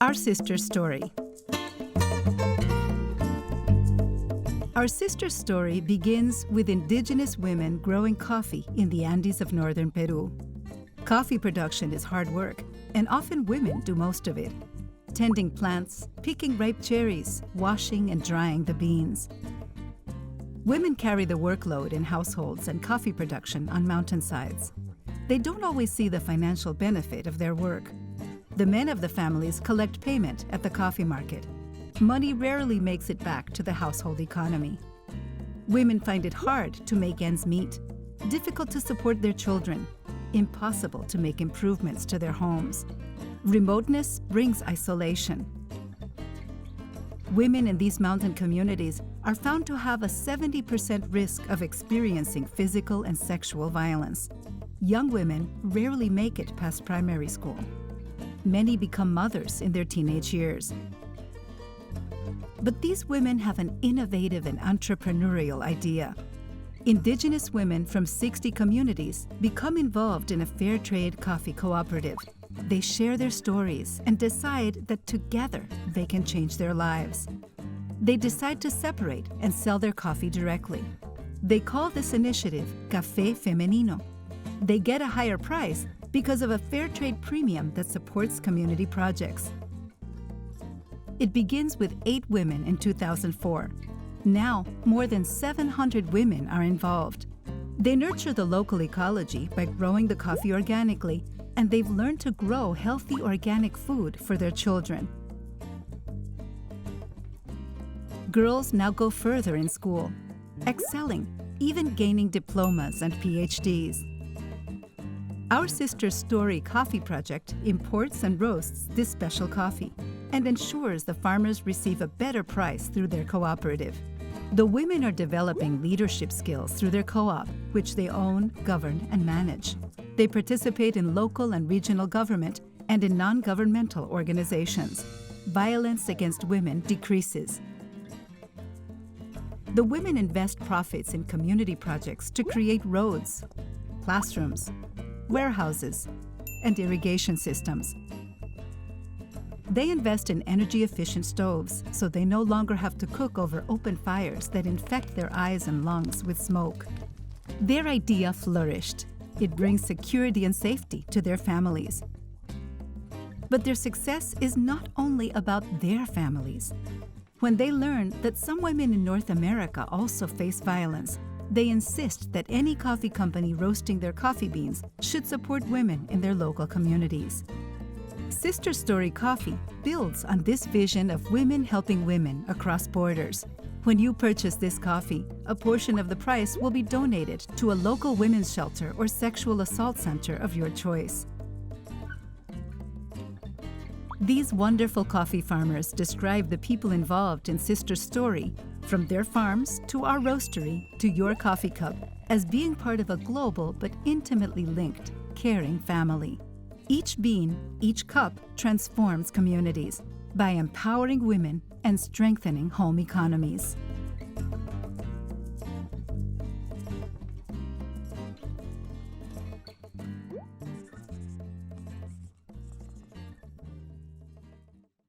Our Sister Story. Our Sister Story begins with indigenous women growing coffee in the Andes of northern Peru. Coffee production is hard work, and often women do most of it, tending plants, picking ripe cherries, washing and drying the beans. Women carry the workload in households and coffee production on mountainsides. They don't always see the financial benefit of their work. The men of the families collect payment at the coffee market. Money rarely makes it back to the household economy. Women find it hard to make ends meet, difficult to support their children, impossible to make improvements to their homes. Remoteness brings isolation. Women in these mountain communities are found to have a 70% risk of experiencing physical and sexual violence. Young women rarely make it past primary school. Many become mothers in their teenage years. But these women have an innovative and entrepreneurial idea. Indigenous women from 60 communities become involved in a Fairtrade coffee cooperative. They share their stories and decide that together they can change their lives. They decide to separate and sell their coffee directly. They call this initiative Café Femenino. They get a higher price because of a Fairtrade premium that supports community projects. It begins with 8 women in 2004. Now, more than 700 women are involved. They nurture the local ecology by growing the coffee organically, and they've learned to grow healthy organic food for their children. Girls now go further in school, excelling, even gaining diplomas and PhDs. Our Sister Story Coffee Project imports and roasts this special coffee and ensures the farmers receive a better price through their cooperative. The women are developing leadership skills through their co-op, which they own, govern, and manage. They participate in local and regional government and in non-governmental organizations. Violence against women decreases. The women invest profits in community projects to create roads, classrooms, warehouses, and irrigation systems. They invest in energy-efficient stoves, so they no longer have to cook over open fires that infect their eyes and lungs with smoke. Their idea flourished. It brings security and safety to their families. But their success is not only about their families. When they learn that some women in North America also face violence, they insist that any coffee company roasting their coffee beans should support women in their local communities. Sister Story Coffee builds on this vision of women helping women across borders. When you purchase this coffee, a portion of the price will be donated to a local women's shelter or sexual assault center of your choice. These wonderful coffee farmers describe the people involved in Sister Story, from their farms to our roastery to your coffee cup, as being part of a global but intimately linked, caring family. Each bean, each cup transforms communities by empowering women and strengthening home economies.